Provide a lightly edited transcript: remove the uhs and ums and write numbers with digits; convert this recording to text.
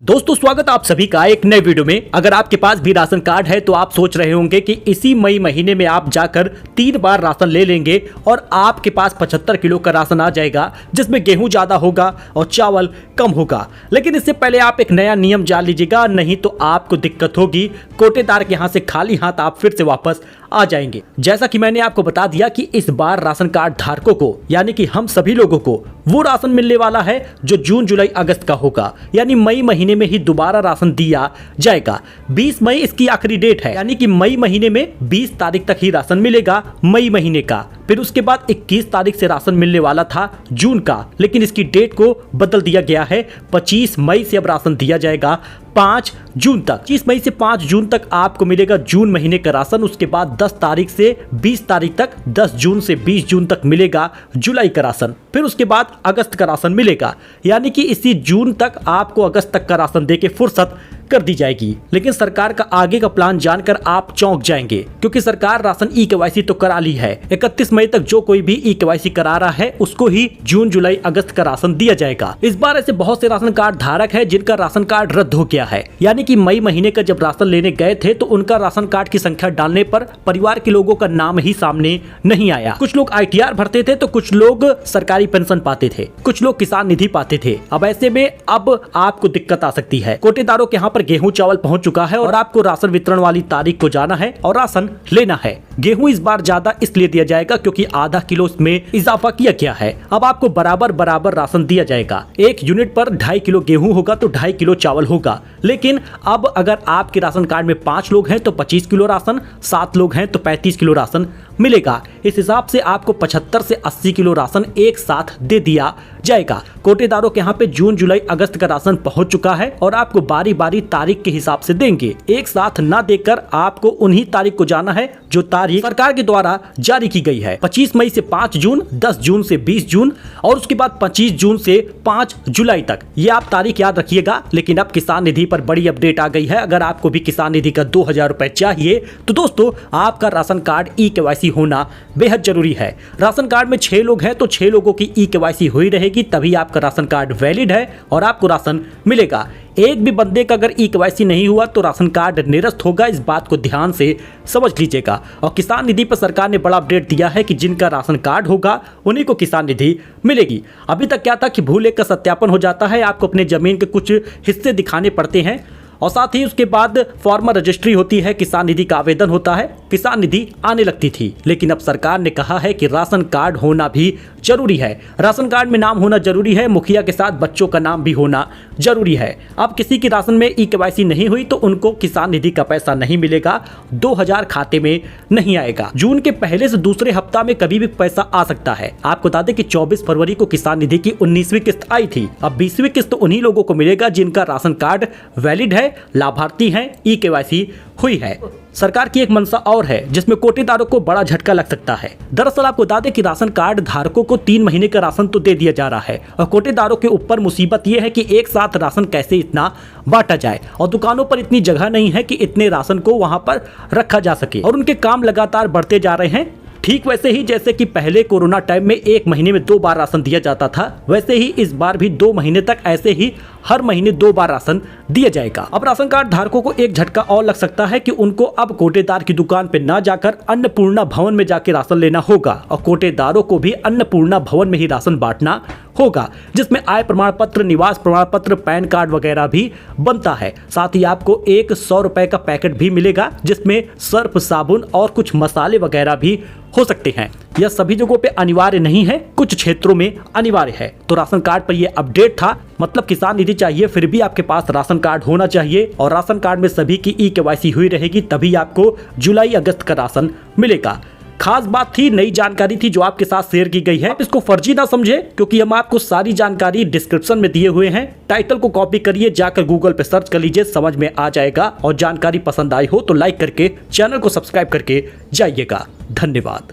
दोस्तों स्वागत आप सभी का एक नए वीडियो में। अगर आपके पास भी राशन कार्ड है तो आप सोच रहे होंगे कि इसी मई महीने में आप जाकर 3 बार राशन ले लेंगे और आपके पास 75 किलो का राशन आ जाएगा, जिसमें गेहूं ज्यादा होगा और चावल कम होगा। लेकिन इससे पहले आप एक नया नियम जान लीजिएगा, नहीं तो आपको दिक्कत होगी। कोटेदार के यहाँ से खाली हाथ आप फिर से वापस आ जाएंगे। जैसा कि मैंने आपको बता दिया कि इस बार राशन कार्ड धारकों को यानी कि हम सभी लोगों को वो राशन मिलने वाला है जो जून जुलाई अगस्त का होगा, यानी मई महीने में ही दोबारा राशन दिया जाएगा। 20 मई इसकी आखिरी डेट है, यानी कि मई महीने में 20 तारीख तक ही राशन मिलेगा मई महीने का। फिर उसके बाद 21 तारीख से राशन मिलने वाला था जून का, लेकिन इसकी डेट को बदल दिया गया है। 25 मई से अब राशन दिया जाएगा 5 जून तक। 25 मई से 5 जून तक आपको मिलेगा जून महीने का राशन। उसके बाद 10 तारीख से 20 तारीख तक, 10 जून से 20 जून तक मिलेगा जुलाई का राशन। फिर उसके बाद अगस्त का राशन मिलेगा, यानी कि इसी जून तक आपको अगस्त तक का राशन देके फुर्सत कर दी जाएगी। लेकिन सरकार का आगे का प्लान जानकर आप चौंक जाएंगे, क्योंकि सरकार राशन ई-केवाईसी तो करा ली है। 31 मई तक जो कोई भी ई-केवाईसी करा रहा है उसको ही जून जुलाई अगस्त का राशन दिया जाएगा। इस बार ऐसे बहुत से राशन कार्ड धारक है जिनका राशन कार्ड रद्द हो गया है, यानी कि मई महीने का जब राशन लेने गए थे तो उनका राशन कार्ड की संख्या डालने पर परिवार के लोगों का नाम ही सामने नहीं आया। कुछ लोग ITR भरते थे तो कुछ लोग सरकारी पेंशन पाते थे, कुछ लोग किसान निधि पाते थे। अब ऐसे में अब आपको दिक्कत आ सकती है। कोटेदारों के यहाँ गेहूं चावल पहुंच चुका है और आपको राशन वितरण वाली तारीख को जाना है और राशन लेना है। गेहूं इस बार ज्यादा इसलिए दिया जाएगा क्योंकि आधा किलो इसमें इजाफा किया गया है। अब आपको बराबर राशन दिया जाएगा। 1 यूनिट पर 2.5 किलो गेहूं होगा तो 2.5 किलो चावल होगा। लेकिन अब अगर आपके राशन कार्ड में 5 लोग हैं तो 25 किलो राशन, 7 लोग हैं तो 35 किलो राशन मिलेगा। इस हिसाब से आपको 75 से 80 किलो राशन एक साथ दे दिया जाएगा। कोटेदारों के यहाँ पे जून जुलाई अगस्त का राशन पहुंच चुका है और आपको बारी बारी तारीख के हिसाब से देंगे। एक साथ ना देकर आपको उन्हीं तारीख को जाना है जो तारीख सरकार के द्वारा जारी की गई है। 25 मई से 5 जून, 10 जून से 20 जून और उसके बाद 25 जून से 5 जुलाई तक। ये आप तारीख याद रखिएगा। लेकिन अब किसान निधि पर बड़ी अपडेट आ गई है। अगर आपको भी किसान निधि का 2000 रुपए चाहिए तो दोस्तों आपका राशन कार्ड ई-केवाईसी होना बेहद जरूरी है। राशन कार्ड में 6 लोग हैं तो 6 लोगों की ई-केवाईसी हुई रहेगी, तभी आपका राशन कार्ड वैलिड है और आपको राशन मिलेगा। एक भी बंदे का अगर ई-केवाईसी नहीं हुआ तो राशन कार्ड निरस्त होगा। इस बात को ध्यान से समझ लीजिएगा। और किसान निधि पर सरकार ने बड़ा अपडेट दिया है कि जिनका राशन कार्ड होगा उन्हीं को किसान निधि मिलेगी। अभी तक क्या था कि भू लेख का सत्यापन हो जाता है, आपको अपने जमीन के कुछ हिस्से दिखाने पड़ते हैं और साथ ही उसके बाद फॉर्मर रजिस्ट्री होती है, किसान निधि का आवेदन होता है, किसान निधि आने लगती थी। लेकिन अब सरकार ने कहा है कि राशन कार्ड होना भी जरूरी है। राशन कार्ड में नाम होना जरूरी है, मुखिया के साथ बच्चों का नाम भी होना जरूरी है। अब किसी की राशन में ई-केवाईसी नहीं हुई तो उनको किसान निधि का पैसा नहीं मिलेगा, 2000 खाते में नहीं आएगा। जून के पहले से दूसरे हफ्ता में कभी भी पैसा आ सकता है। आपको बता दें कि 24 फरवरी को किसान निधि की 19वीं किस्त आई थी। अब 20वीं किस्त उन्हीं लोगों को मिलेगा जिनका राशन कार्ड वैलिड है, लाभार्थी हैं, ई-केवाईसी हुई है। सरकार की एक मंशा और है जिसमें कोटेदारों को बड़ा झटका लग सकता है। दरअसल आपको बता दें कि राशन कार्ड धारकों को 3 महीने का राशन तो दे दिया जा रहा है और कोटेदारों के ऊपर मुसीबत यह है कि एक साथ राशन कैसे इतना बांटा जाए और दुकानों पर इतनी जगह नहीं है कि इतने राशन को वहां पर रखा जा सके और उनके काम लगातार बढ़ते जा रहे हैं। ठीक वैसे ही जैसे कि पहले कोरोना टाइम में 1 महीने में 2 बार राशन दिया जाता था, वैसे ही इस बार भी 2 महीने तक ऐसे ही हर महीने 2 बार राशन दिया जाएगा। अब राशन कार्ड धारकों को एक झटका और लग सकता है कि उनको अब कोटेदार की दुकान पे ना जाकर अन्नपूर्णा भवन में जाके राशन लेना होगा और कोटेदारों को भी अन्नपूर्णा भवन में ही राशन बांटना होगा, जिसमें आय प्रमाण पत्र, निवास प्रमाण पत्र, पैन कार्ड वगैरह भी बनता है। साथ ही आपको एक 100 रुपए का पैकेट भी मिलेगा जिसमें सर्फ, साबुन और कुछ मसाले वगैरह भी हो सकते हैं। यह सभी जगहों पे अनिवार्य नहीं है, कुछ क्षेत्रों में अनिवार्य है। तो राशन कार्ड पर यह अपडेट था। मतलब किसान निधि चाहिए फिर भी आपके पास राशन कार्ड होना चाहिए और राशन कार्ड में सभी की ई-केवाईसी हुई रहेगी, तभी आपको जुलाई अगस्त का राशन मिलेगा। खास बात थी, नई जानकारी थी जो आपके साथ शेयर की गई है। आप इसको फर्जी ना समझे, क्योंकि हम आपको सारी जानकारी डिस्क्रिप्शन में दिए हुए हैं। टाइटल को कॉपी करिए, जाकर गूगल पे सर्च कर लीजिए, समझ में आ जाएगा। और जानकारी पसंद आई हो तो लाइक करके चैनल को सब्सक्राइब करके जाइएगा। धन्यवाद।